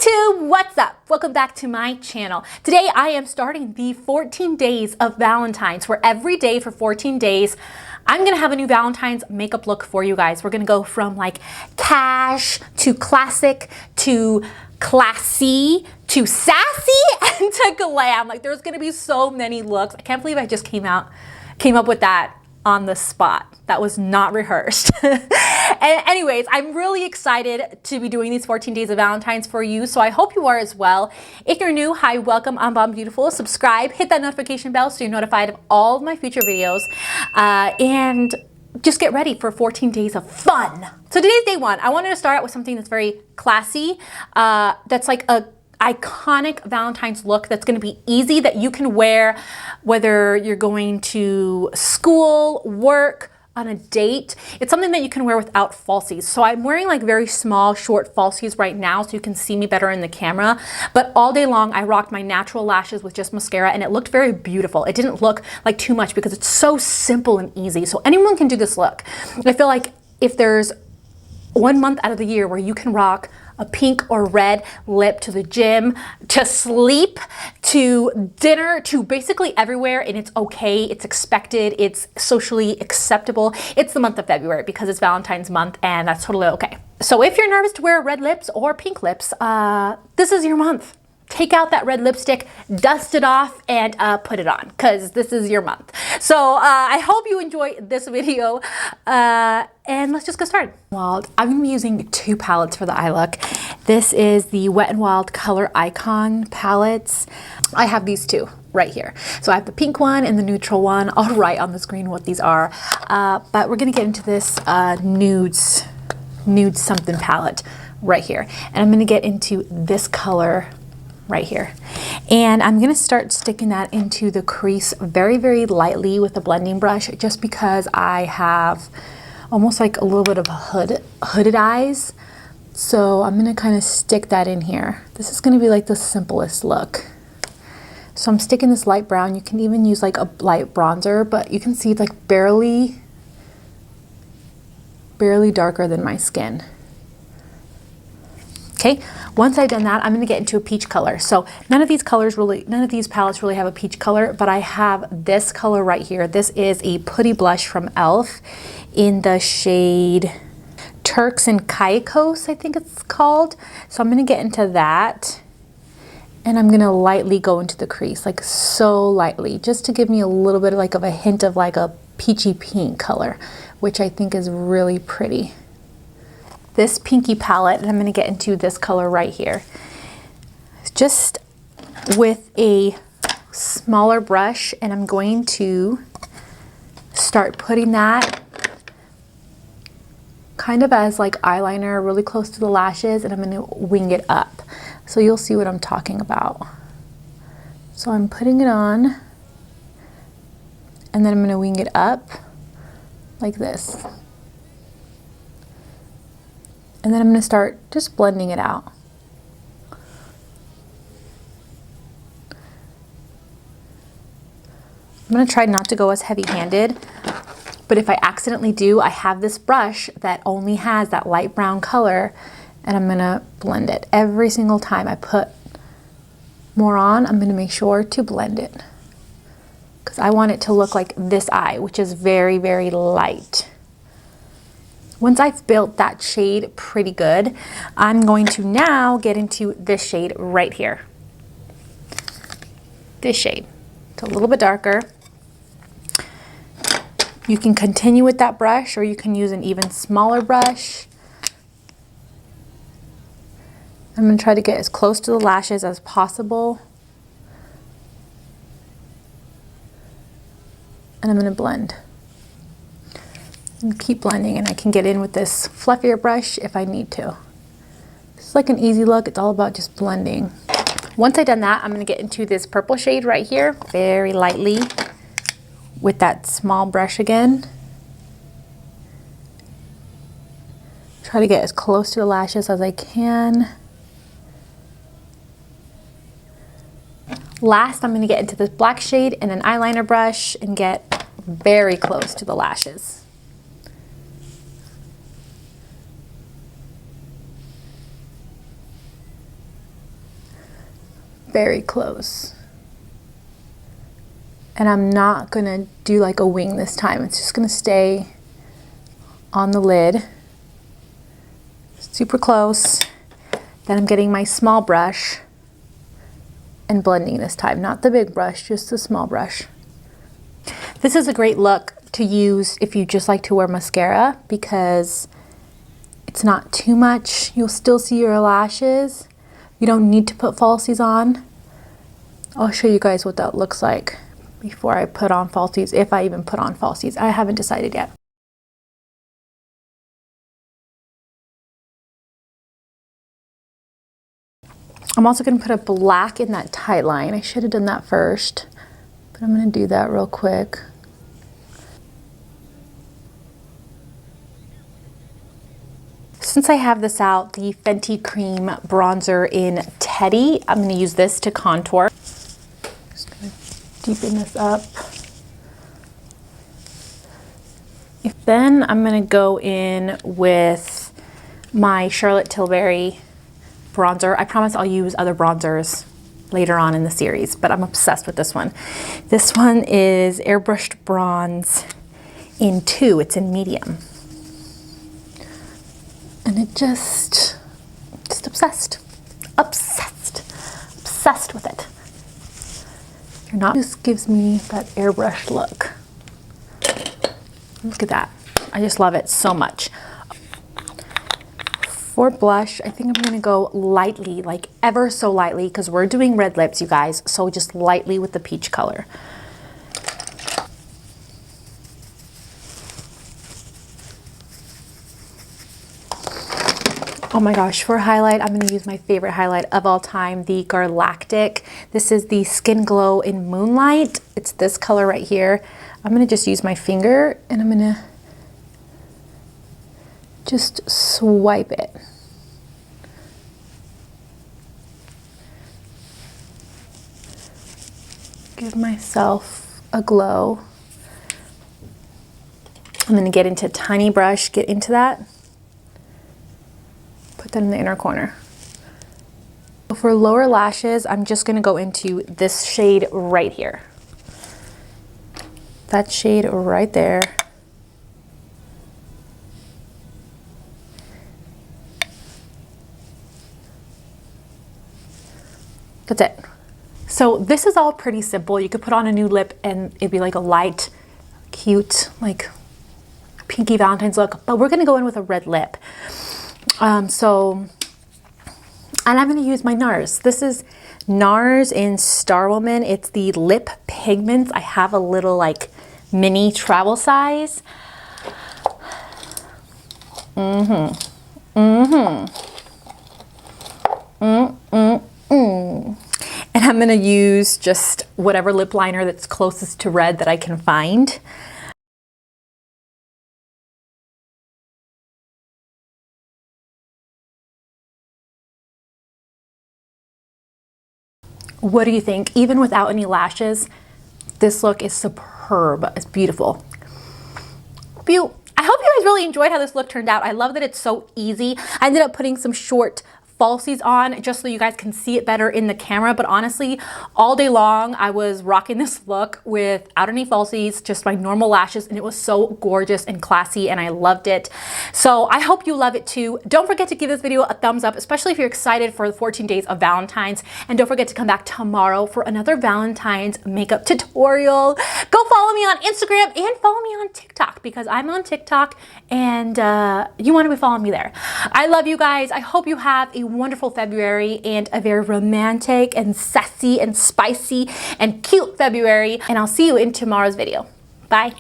YouTube, what's up? Welcome back to my channel. Today I am starting the 14 days of Valentines, where every day for 14 days I'm gonna have a new Valentine's makeup look for you guys. We're gonna go from like cash to classic to classy to sassy and to glam. Like there's gonna be so many looks. I can't believe I just came up with that on the spot. That was not rehearsed. And anyways, I'm really excited to be doing these 14 days of Valentine's for you, so I hope you are as well. If you're new, hi, welcome, I'm Bondbeautyful. Subscribe, hit that notification bell so you're notified of all of my future videos, and just get ready for 14 days of fun. So today's day one. I wanted to start out with something that's very classy, that's like a iconic Valentine's look that's going to be easy, that you can wear whether you're going to school, work, on a date. It's something that you can wear without falsies. So I'm wearing like very small, short falsies right now so you can see me better in the camera. But all day long, I rocked my natural lashes with just mascara and it looked very beautiful. It didn't look like too much because it's so simple and easy. So anyone can do this look. I feel like if there's 1 month out of the year where you can rock a pink or red lip to the gym, to sleep, to dinner, to basically everywhere, and it's okay, it's expected, it's socially acceptable. It's the month of February because it's Valentine's month, and that's totally okay. So if you're nervous to wear red lips or pink lips, this is your month. Take out that red lipstick, dust it off, and put it on, because this is your month. So I hope you enjoy this video, and let's just get started. Well, I'm going to be using 2 palettes for the eye look. This is the Wet n Wild Color Icon palettes. I have these 2 right here. So I have the pink one and the neutral one. I'll write on the screen what these are, but we're going to get into this nude something palette right here. And I'm going to get into this color right here. And I'm going to start sticking that into the crease very, very lightly with a blending brush, just because I have almost like a little bit of hooded eyes. So I'm going to kind of stick that in here. This is going to be like the simplest look. So I'm sticking this light brown. You can even use like a light bronzer, but you can see like barely darker than my skin. Okay, once I've done that, I'm gonna get into a peach color. So none of these palettes really have a peach color, but I have this color right here. This is a putty blush from e.l.f. in the shade Turks and Caicos, I think it's called. So I'm gonna get into that, and I'm gonna lightly go into the crease, like so lightly, just to give me a little bit like of a hint of like a peachy pink color, which I think is really pretty. This pinky palette, and I'm going to get into this color right here. Just with a smaller brush, and I'm going to start putting that kind of as like eyeliner really close to the lashes, and I'm going to wing it up. So you'll see what I'm talking about. So I'm putting it on, and then I'm going to wing it up like this. And then I'm going to start just blending it out. I'm going to try not to go as heavy-handed, but if I accidentally do, I have this brush that only has that light brown color, and I'm going to blend it. Every single time I put more on, I'm going to make sure to blend it, because I want it to look like this eye, which is very, very light. Once I've built that shade pretty good, I'm going to now get into this shade right here. This shade. It's a little bit darker. You can continue with that brush, or you can use an even smaller brush. I'm going to try to get as close to the lashes as possible. And I'm going to blend. And keep blending, and I can get in with this fluffier brush if I need to. It's like an easy look. It's all about just blending. Once I've done that, I'm going to get into this purple shade right here, very lightly, with that small brush again. Try to get as close to the lashes as I can. Last, I'm going to get into this black shade and an eyeliner brush and get very close to the lashes. very close. And I'm not gonna do like a wing this time. It's just gonna stay on the lid. Super close. Then I'm getting my small brush and blending this time. Not the big brush, just the small brush. This is a great look to use if you just like to wear mascara because it's not too much. You'll still see your lashes. You don't need to put falsies on. I'll show you guys what that looks like before I put on falsies, if I even put on falsies. I haven't decided yet. I'm also going to put a black in that tight line. I should have done that first, but I'm going to do that real quick. Since I have this out, the Fenty Cream Bronzer in Teddy, I'm going to use this to contour. Just going to deepen this up. Then I'm going to go in with my Charlotte Tilbury bronzer. I promise I'll use other bronzers later on in the series, but I'm obsessed with this one. This one is Airbrushed Bronze in 2. It's in medium. And it just obsessed. Obsessed with it. You're not, just gives me that airbrush look. Look at that. I just love it so much. For blush, I think I'm gonna go lightly, like ever so lightly, because we're doing red lips, you guys, so just lightly with the peach color. Oh my gosh, for highlight, I'm gonna use my favorite highlight of all time, the Galactic. This is the Skin Glow in Moonlight. It's this color right here. I'm gonna just use my finger and I'm gonna just swipe it. Give myself a glow. I'm gonna get into a tiny brush, get into that. Put that in the inner corner. For lower lashes, I'm just gonna go into this shade right here. That shade right there. That's it. So this is all pretty simple. You could put on a nude lip and it'd be like a light, cute, like pinky Valentine's look, but we're gonna go in with a red lip. And I'm gonna use my NARS. This is NARS in Star Woman. It's the lip pigments. I have a little like mini travel size. And I'm gonna use just whatever lip liner that's closest to red that I can find. What do you think? Even without any lashes, this look is superb. It's beautiful. I hope you guys really enjoyed how this look turned out. I love that it's so easy. I ended up putting some short falsies on just so you guys can see it better in the camera, but honestly, all day long I was rocking this look without any falsies, just my normal lashes, and it was so gorgeous and classy and I loved it. So I hope you love it too. Don't forget to give this video a thumbs up, especially if you're excited for the 14 days of Valentine's, and don't forget to come back tomorrow for another Valentine's makeup tutorial. Go follow me on Instagram and follow me on TikTok because I'm on TikTok and you want to be following me there. I love you guys. I hope you have a wonderful February and a very romantic and sassy and spicy and cute February, and I'll see you in tomorrow's video. Bye.